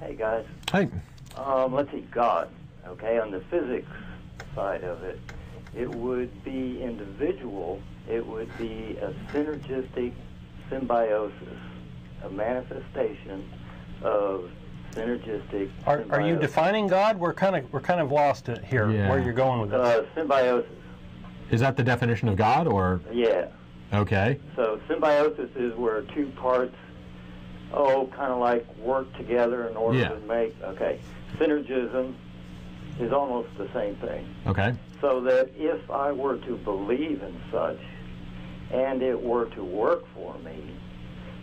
Hey, guys. Hey. Let's see, God. Okay, on the physics side of it, it would be individual. It would be a synergistic symbiosis, a manifestation of synergistic symbiosis. Are you defining God? We're kind of lost here. Yeah. Where you're going with this? Symbiosis. Is that the definition of God, or? Yeah. Okay. So symbiosis is where two parts, kind of like work together in order to make, synergism is almost the same thing. Okay. So that if I were to believe in such, and it were to work for me,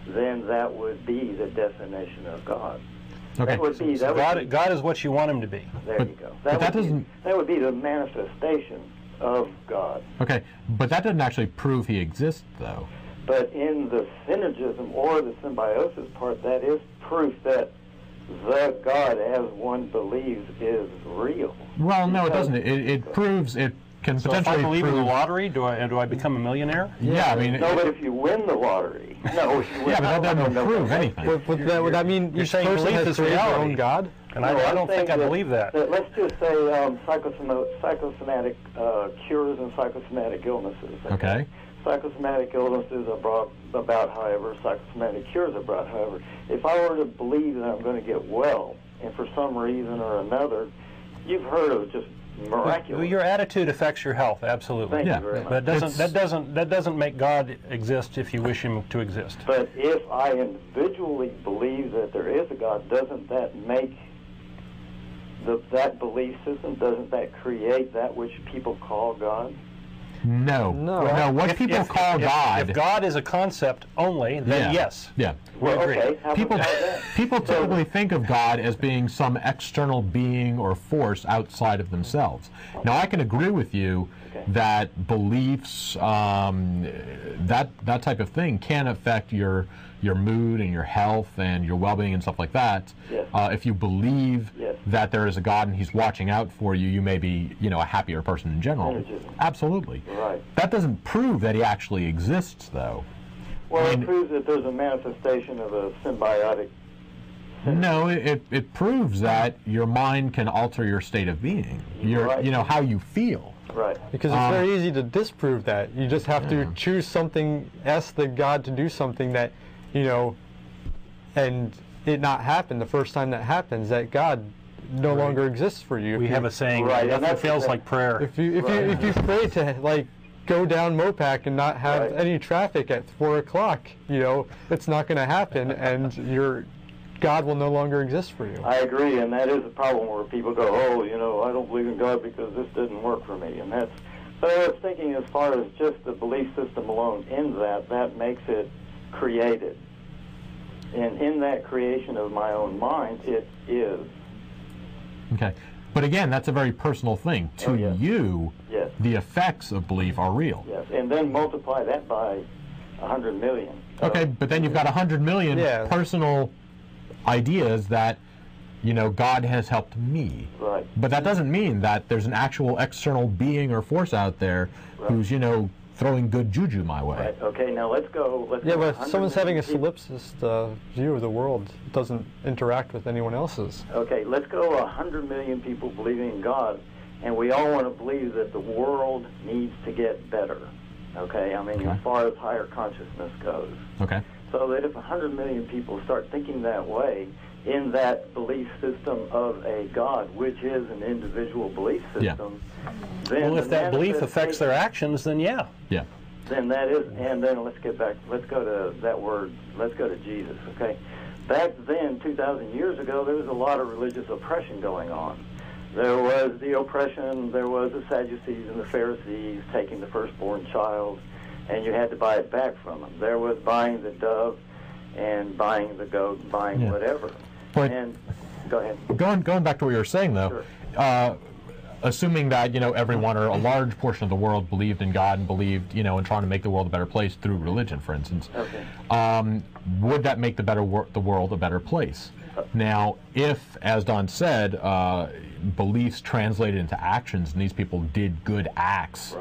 then that would be the definition of God. Okay. God is what you want him to be. There you go. That would be the manifestation of God. Okay, but that doesn't actually prove he exists, though. But in the synergism or the symbiosis part, that is proof that the God, as one believes, is real. Well, no, it doesn't. It proves it can So potentially if I believe prove in the lottery, do I become a millionaire? Yeah, I mean. No, but if you win the lottery, no. If you win, Yeah, but that doesn't prove anything. Would that mean You're saying person belief has is created their reality. own God? And I don't think I believe that. Let's just say psychosomatic cures and psychosomatic illnesses. Okay. Psychosomatic illnesses are brought about, however, psychosomatic cures are brought, however. If I were to believe that I'm going to get well, and for some reason or another, you've heard of just miraculous. Well, your attitude affects your health, absolutely. Thank you very much. But that doesn't make God exist if you wish him to exist. But if I individually believe that there is a God, doesn't that make that belief system, doesn't that create that which people call God? No. What people call God. If God is a concept only, then yes. Yeah. We agree. Okay. How People, about that? people typically think of God as being some external being or force outside of themselves. Now, I can agree with you that beliefs, that type of thing, can affect your mood and your health and your well-being and stuff like that. Yes. If you believe that there is a God and He's watching out for you, you may be, a happier person in general. Synergism. Absolutely. Right. That doesn't prove that He actually exists, though. Well, it proves that there's a manifestation of a symbiotic. No, it proves that your mind can alter your state of being. How you feel. Right. Because it's very easy to disprove that. You just have to choose something, ask the God to do something that, and it not happen the first time that happens, that God no longer exists for you. We have a saying, nothing feels like prayer. If you pray to go down Mopac and not have any traffic at 4 o'clock, it's not going to happen, and your God will no longer exist for you. I agree, and that is a problem where people go, I don't believe in God because this didn't work for me, and that's. But I was thinking, as far as just the belief system alone, in that makes it created, and in that creation of my own mind, it is. Okay. But again, that's a very personal thing. To you, the effects of belief are real. Yes, and then multiply that by 100 million. Okay, but then you've got 100 million personal ideas that, God has helped me. Right. But that doesn't mean that there's an actual external being or force out there who's, throwing good juju my way. Right. Okay, now let's go. But if someone's having a solipsist view of the world, it doesn't interact with anyone else's. Okay, let's go 100 million people believing in God, and we all want to believe that the world needs to get better. Okay, as far as higher consciousness goes. Okay. So that if 100 million people start thinking that way, in that belief system of a God, which is an individual belief system, then if that belief affects their actions, then yeah. Then that is, and then let's go to that word, let's go to Jesus, okay? Back then, 2,000 years ago, there was a lot of religious oppression going on. There was the oppression, there was the Sadducees and the Pharisees taking the firstborn child, and you had to buy it back from them. There was buying the dove and buying the goat, buying whatever. But go ahead. Going back to what you were saying, though, assuming that everyone or a large portion of the world believed in God and believed in trying to make the world a better place through religion, for instance, would that make the world a better place? Now, if, as Don said, beliefs translated into actions, and these people did good acts,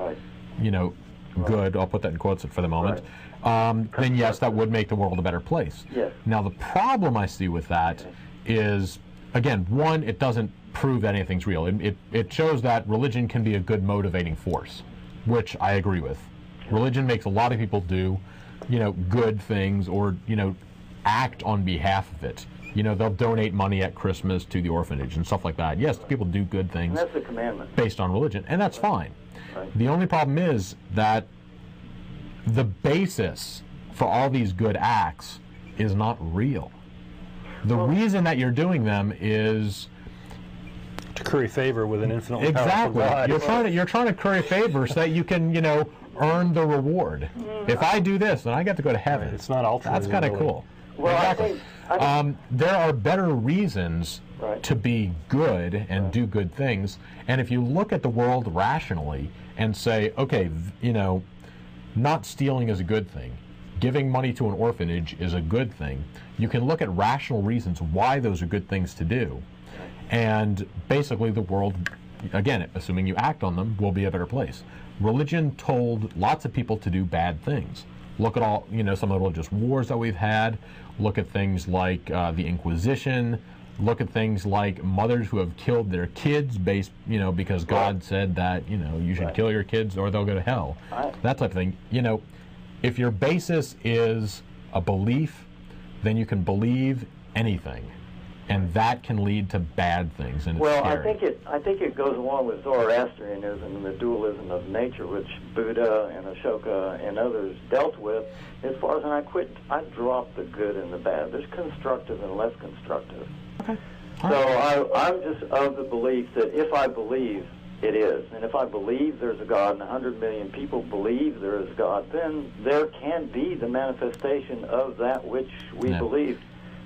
good, I'll put that in quotes for the moment, then yes, that would make the world a better place. Yes. Now, the problem I see with that is again, one, it doesn't prove that anything's real. It shows that religion can be a good motivating force, which I agree with. Religion makes a lot of people do, good things, or, act on behalf of it. They'll donate money at Christmas to the orphanage and stuff like that. Yes, people do good things. And that's a commandment. Based on religion, and that's fine. Right. The only problem is that the basis for all these good acts is not real. The reason that you're doing them is to curry favor with an infinitely powerful God. You're trying to curry favor so that you can, earn the reward. If I do this, then I get to go to heaven. It's not altruism. That's kind of cool. Well, exactly. I think there are better reasons to be good and do good things. And if you look at the world rationally and say, okay, not stealing is a good thing, giving money to an orphanage is a good thing, you can look at rational reasons why those are good things to do. And basically the world, again, assuming you act on them, will be a better place. Religion told lots of people to do bad things. Look at all, some of the religious wars that we've had. Look at things like the Inquisition. Look at things like mothers who have killed their kids because God said that, you should kill your kids or they'll go to hell. That type of thing. If your basis is a belief, then you can believe anything. And that can lead to bad things. And well, scary. I think it goes along with Zoroastrianism and the dualism of nature, which Buddha and Ashoka and others dealt with. As far as I dropped the good and the bad. There's constructive and less constructive. Okay. So I'm just of the belief that if I believe, it is. And if I believe there's a God and 100 million people believe there is God, then there can be the manifestation of that which we believe.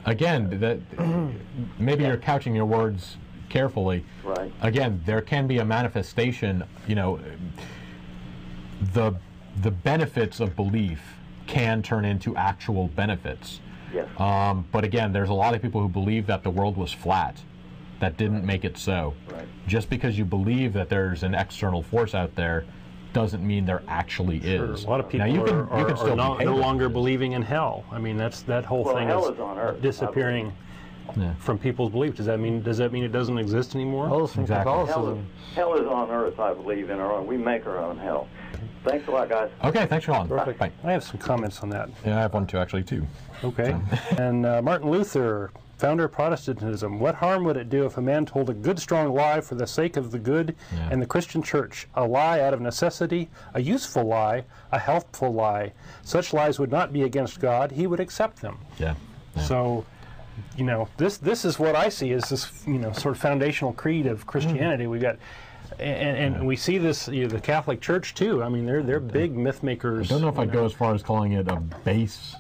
Again, maybe you're couching your words carefully. Right. Again, there can be a manifestation, the benefits of belief can turn into actual benefits. Yes. But again, there's a lot of people who believe that the world was flat. That didn't make it so. Right. Just because you believe that there's an external force out there doesn't mean there actually is. A lot of people are no longer believing in hell. I mean, that whole thing hell is on Earth, disappearing from people's belief. Does that mean it doesn't exist anymore? Well, exactly. Hell is on Earth, I believe, in our own. We make our own hell. Thanks a lot, guys. Okay, thanks for calling. Perfect. Bye. I have some comments on that. Yeah, I have one too, actually, too. Okay. And Martin Luther, founder of Protestantism, what harm would it do if a man told a good, strong lie for the sake of the good and the Christian church? A lie out of necessity, a useful lie, a helpful lie. Such lies would not be against God. He would accept them. Yeah. So, this is what I see as this, sort of foundational creed of Christianity. We got, and we see this, the Catholic Church too. I mean, they're big myth makers. I don't know if I'd go as far as calling it a basis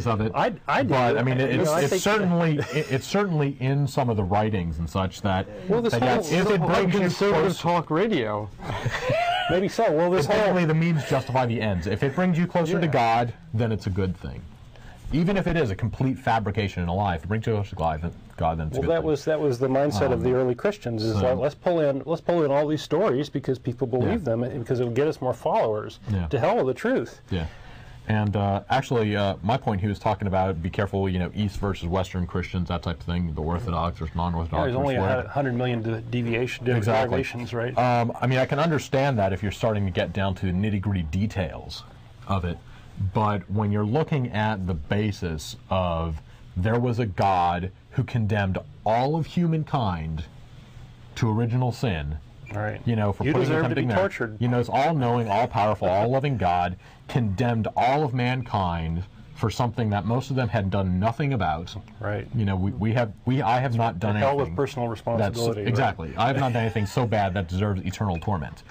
of it. I do. But I mean, it's certainly in some of the writings and such that. Well, this if it brings you conservative talk radio. Maybe so. Well, ultimately the means justify the ends. If it brings you closer to God, then it's a good thing. Even if it is a complete fabrication and a lie, if it brings you closer to God, then it's a good thing. That was the mindset of the early Christians. Is like, let's pull in all these stories because people believe them, because it will get us more followers. To hell with the truth. Yeah. And actually, my point, he was talking about, be careful, East versus Western Christians, that type of thing, the Orthodox versus non-Orthodox. There's only 100 million deviations, right? I mean, I can understand that if you're starting to get down to the nitty-gritty details of it, but when you're looking at the basis of there was a God who condemned all of humankind to original sin, right? For you putting deserve to be there. tortured. It's all-knowing, all-powerful, all-loving God condemned all of mankind for something that most of them had done nothing about. Right. I have not done anything. Hell with personal responsibility. Exactly. I have not done anything so bad that deserves eternal torment.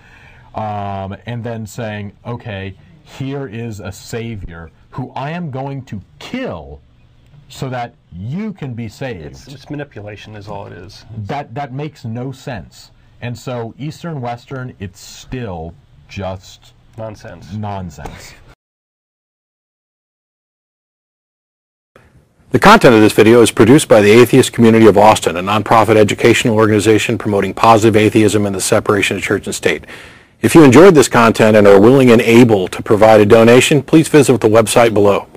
And then saying, okay, here is a Savior who I am going to kill so that you can be saved. It's manipulation is all it is. That makes no sense. And so Eastern, Western, it's still just nonsense. The content of this video is produced by the Atheist Community of Austin, a nonprofit educational organization promoting positive atheism and the separation of church and state. If you enjoyed this content and are willing and able to provide a donation, please visit the website below.